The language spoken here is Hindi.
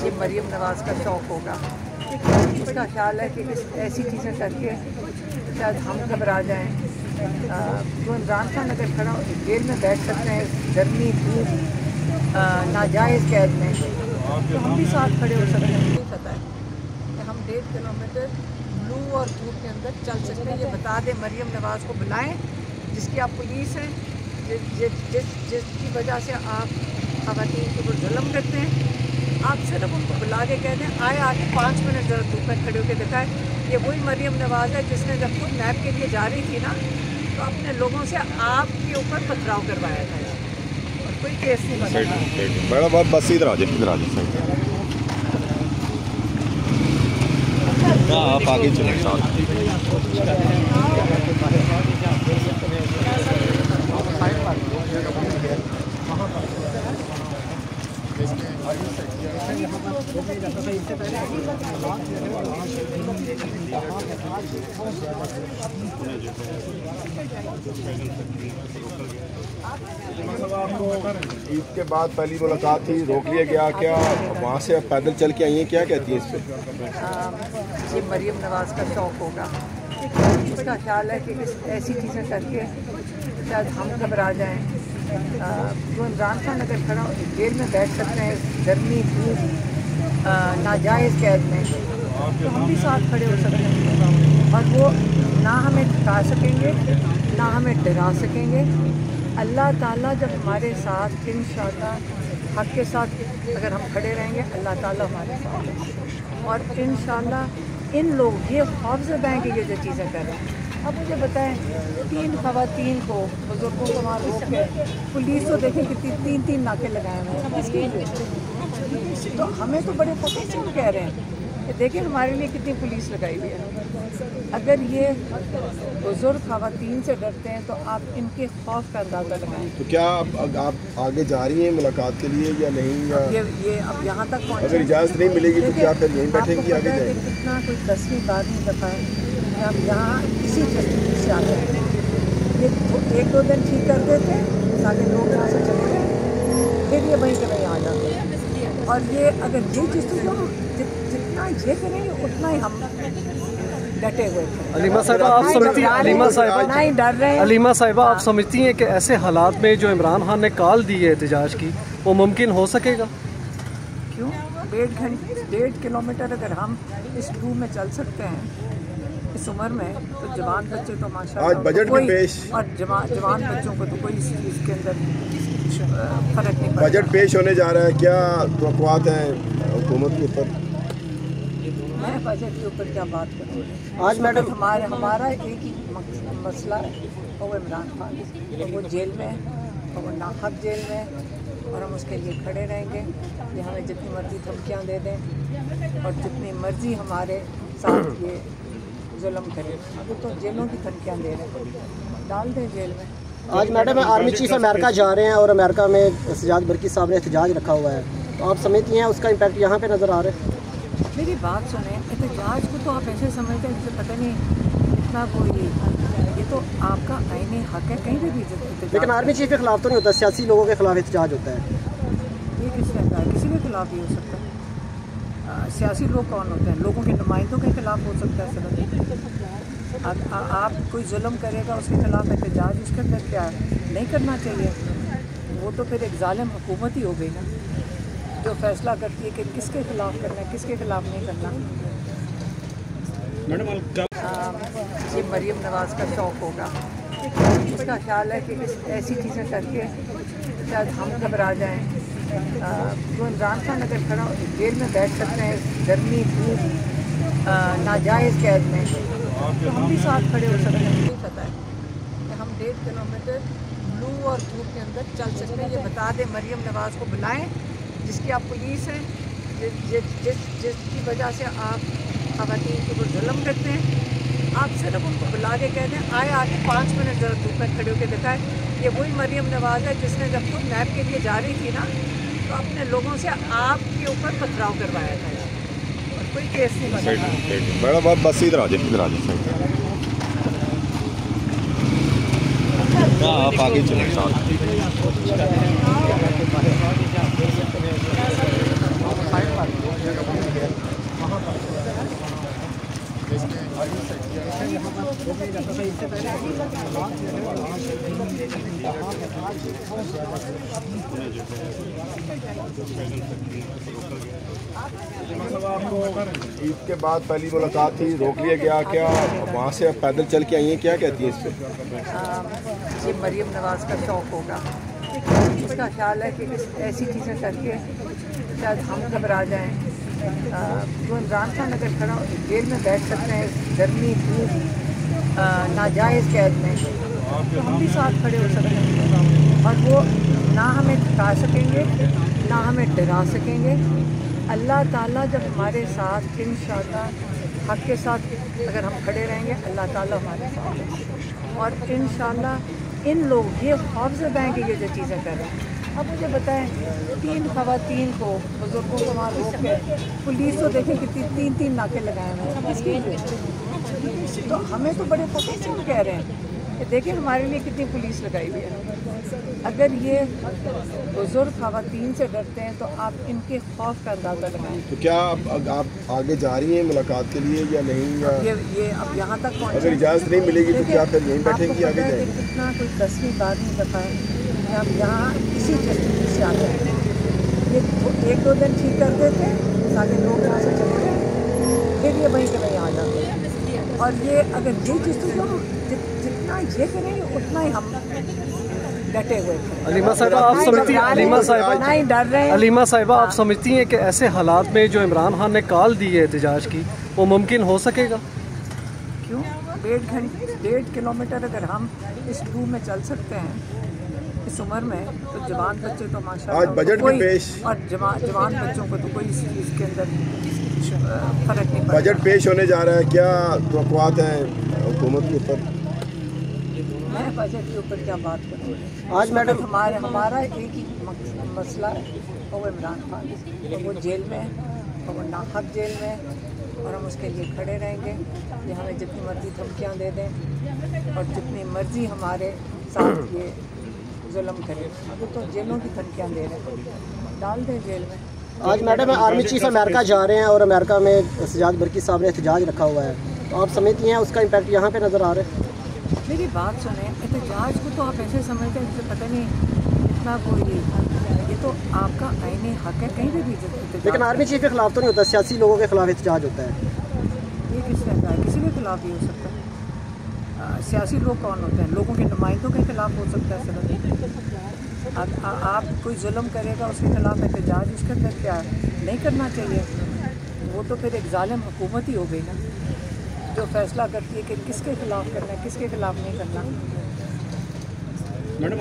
ये मरियम नवाज़ का शौक़ होगा। उसका ख्याल है कि ऐसी चीज़ें करके शायद हम घबरा जाएँ। जो इमरान खान अगर खड़ा जेल में बैठ सकते हैं गर्मी धूप नाजायज़ कैद में, तो हम भी साथ खड़े हो सकते हैं। नहीं पता है कि हम 1.5 किलोमीटर लू और धूप के अंदर चल सकते हैं। ये बता दें, मरियम नवाज़ को बुलाएं, जिसकी आप पुलिस हैं, जिसकी वजह से आप ख़वातीन के ऊपर जुल्म करते हैं। आप सिर्फ उनको बुला के कह दें आए आके 5 मिनट ज़रा धूप में खड़े होकर दिखाएं। ये वही मरियम नवाज़ है जिसने जब खुद नैब के लिए जा रही थी ना, तो अपने लोगों से आपके ऊपर पथराव करवाया था और कोई केस नहीं बना। बड़ा बहुत बस इधर आ जाए आप आगे चलें। आपको ईद के बाद पहली मुलाकात थी, रोक लिया गया क्या? वहाँ से आप पैदल चल के आई हैं, क्या कहती हैं इस पर? ये मरियम नवाज़ का शौक़ होगा। उसका ख्याल है कि ऐसी चीज़ें करके शायद हम घबरा जाएँ। जो इमरान खान अगर खड़ा जेल में बैठ सकते हैं गर्मी धूप नाजायज़ कैद में, तो हम भी साथ खड़े हो सकते हैं। और वो ना हमें थका सकेंगे ना हमें डरा सकेंगे। अल्लाह ताला जब हमारे साथ इंशाअल्लाह हक़ के साथ अगर हम खड़े रहेंगे, अल्लाह ताला हमारे साथ है। और इंशाअल्लाह इन लोग ये खौफज़दा हैं कि ये जो चीज़ें कर रहे हैं। अब मुझे बताएं, 3 ख़वातीन को बुज़ुर्गों को वहाँ रोक के पुलिस तो देखें कितनी 3-3 नाके लगाए हुए हैं। तो हमें तो बड़े पते से हम कह रहे हैं कि देखिए हमारे लिए कितनी पुलिस लगाई हुई है। अगर ये बुज़ुर्ग ख़वातीन से डरते हैं तो आप इनके खौफ का अंदाज़ा लगाएं। तो क्या आप आगे जा रही हैं मुलाकात के लिए या नहीं? ये अब यहाँ तक पहुँचे, अगर इजाज़त नहीं मिलेगी तो क्या फिर यहीं बैठेंगी? आगे जाएंगे? कितना कोई 10वीं 12वीं दफ़ा है कि आप यहाँ इसी जस्टिस से आते हैं। ये 1-2 दिन ठीक कर देते हैं ताकि लोग यहाँ से चले जाएँ, फिर ये वहीं के वहीं आ जाते हैं। और ये अगर ये चीज़ तो जितना ये करेंगे उतना ही हम डटे हुए थे। अलीमा साहिबा आप समझती हैं कि ऐसे हालात में जो इमरान खान ने कॉल दी है एहतजाज की, वो मुमकिन हो सकेगा? क्यों? 1.5 किलोमीटर अगर हम इस लू में चल सकते हैं इस उम्र में, तो जवान बच्चे तो माशाल्लाह आज बजट में पेश और जवान बच्चों को तो कोई इस चीज़ के अंदर फ़र्क नहीं पड़ता। बजट पेश होने जा रहा है, क्या तवक्कुआत हैं हुकूमत के ऊपर? मैं बजट के ऊपर क्या बात करूँ? आज मैडम हमारा एक ही मसला है, और वो इमरान खान, तो वो जेल में है और वो नाहक जेल में है, और हम उसके लिए खड़े रहेंगे। ये हमें जितनी मर्जी धमकियाँ दे दें और जितनी मर्जी हमारे साथ ये जुल्म करें। अभी तो जेलों की धमकियाँ दे रहे हैं, डाल दें जेल में। आज मैडम आर्मी चीफ अमेरिका जा रहे हैं और अमेरिका में सजाद बरकी साहब ने एहतजाज रखा हुआ है, तो आप समझती हैं उसका इम्पैक्ट यहाँ पे नज़र आ रहा है? मेरी बात सुने, एहतजाज को तो आप ऐसे समझते हैं जैसे पता नहीं इतना कोई, ये तो आपका आईनी हक है कहीं भी लेकिन आर्मी चीफ के खिलाफ तो नहीं होता, सियासी लोगों के खिलाफ एहतजाज होता है। ये किसने कहा? किसी के खिलाफ ही हो सकता है। सियासी लोग कौन होते हैं? लोगों के नुमाइंदों के खिलाफ हो सकता है सिर्फ। आप कोई जुल्म करेगा उसके खिलाफ एहतजाज, उसके अंदर क्या है? नहीं करना चाहिए। वो तो फिर एक जालिम हुकूमत ही हो गई ना, जो फैसला करती है कि किसके खिलाफ करना है किसके खिलाफ नहीं करना। ये मरियम नवाज़ का शौक़ होगा। उसका ख्याल है कि ऐसी चीज़ें करके शायद हम घबरा जाएँ। जो इमरान खान अगर खड़ा जेल में बैठ सकते हैं गर्मी धूप नाजायज़ कैद में, तो हम भी साथ खड़े हो सकते हैं। नहीं पता है कि हम 1.5 किलोमीटर लू और धूप के अंदर चल सकते हैं। ये बता दें, मरियम नवाज़ को बुलाएं, जिसकी आप पुलिस हैं, जिसकी वजह से आप ख़वातीन के ऊपर जुल्म करते हैं। आप सिर्फ उनको बुला के कह दें आए आके 5 मिनट ज़रा धूप में खड़े होकर दिखाएं। ये वही मरियम नवाज़ है जिसने जब खुद नैब के लिए जा रही थी ना, तो अपने लोगों से आपके ऊपर पथराव करवाया था और कोई केस नहीं बना। बड़ा बहुत बस इधर आ जाए आप आगे चलें। ईद के बाद पहली मुलाकात थी, रोक लिया गया, क्या वहाँ से आप पैदल चल के आई हैं, क्या कहती हैं इस पर? ये मरीम नवाज़ का शौक़ होगा। उसका ख्याल है कि ऐसी चीज़ें करके शायद हम घबरा जाएं। जो इमरान खान अगर खड़ा जेल में बैठ सकते हैं गर्मी धूप नाजायज़ कैद में, तो हम भी साथ खड़े हो सकते हैं और वो ना हमें थका सकेंगे ना हमें डरा सकेंगे। अल्लाह ताला जब हमारे साथ इंशाअल्लाह हक़ के साथ अगर हम खड़े रहेंगे, अल्लाह ताला हमारे साथ है और इंशाअल्लाह इन लोग ये खौफज़दा हैं कि ये जो चीज़ें कर रहे हैं। अब मुझे बताएं, 3 ख़वातीन को बुज़ुर्गों को वहाँ रोक के पुलिस तो देखें कितनी 3 नाके लगाए हुए हैं इसके लिए। तो हमें तो बड़े प्रोफेशनल कह रहे हैं कि देखें हमारे लिए कितनी पुलिस लगाई हुई है। अगर ये बुजुर्ग ख़वातीन से डरते हैं तो आप इनके खौफ का अंदाज़ा लगाएं। तो क्या आप आगे जा रही हैं मुलाकात के लिए या नहीं, या ये अब यहाँ तक पहुँचे, अगर इजाज़त नहीं मिलेगी तो क्या फिर यहीं बैठेंगी, आगे जाएंगी? कितना कोई 10वीं 12वीं दफ़ा है कि हम यहाँ इसी जस्टिस से आते हैं। ये 1-2 दिन ठीक कर देते हैं, सारे लोग यहाँ से चले गए, फिर ये वहीं के वहीं आ जाते हैं। और ये अगर ये चीज़ तो जितना ये करेंगे उतना ही हम डटे हुए हैं। अलीमा साहिबा आप समझती हैं, अलीमा साहिबा आप समझती हैं कि ऐसे हालात में जो इमरान खान ने कॉल दी है एहतजाज की, वो मुमकिन हो सकेगा? क्यों 1.5 किलोमीटर अगर हम इस लू में चल सकते हैं इस उम्र में, तो जवान बच्चे तो माशाल्लाह आज बजट भी पेश, और जवान बच्चों को तो कोई इस चीज़ के अंदर फर्क नहीं पड़ता। बजट पेश होने जा रहा है, क्या तवक्कुआत हैं हुकूमत के ऊपर? मैं बजट के ऊपर क्या बात करूँ? आज मैडम हमारा एक ही मसला है, वो इमरान खान, और वो जेल में है और वो नाहक जेल में है और हम उसके लिए खड़े रहेंगे। ये हमें जितनी मर्जी धमकियाँ दे दें और जितनी मर्जी हमारे साथ ये जुल्म करें, अगर तो जेलों की धमकियाँ दे रहे हैं, डाल दें जेल में। आज मैडम आर्मी चीफ अमेरिका जा रहे हैं और अमेरिका में सजाद बरकी साहब ने एहतजाज रखा हुआ है, तो आप समझती हैं उसका इम्पैक्ट यहाँ पे नज़र आ रहा है? मेरी बात सुने, एहतजाज को तो आप ऐसे समझते हैं जैसे पता नहीं इतना कोई, ये तो आपका आईने हक है कहीं भी। लेकिन आर्मी चीफ के खिलाफ तो नहीं होता, सियासी लोगों के खिलाफ एहतजाज होता है। ये किस तरह का है? किसी के खिलाफ भी हो सकता है। सियासी लोग कौन होते हैं? लोगों के नुमाइंदों के खिलाफ हो सकता है सिर्फ। आप कोई जुल्म करेगा उसके खिलाफ एहतजाज, उसके अंदर क्या नहीं करना चाहिए? वो तो फिर एक जालिम हुकूमत ही हो गई ना, जो फैसला करती है कि किसके खिलाफ करना है किसके खिलाफ नहीं करना। मैडम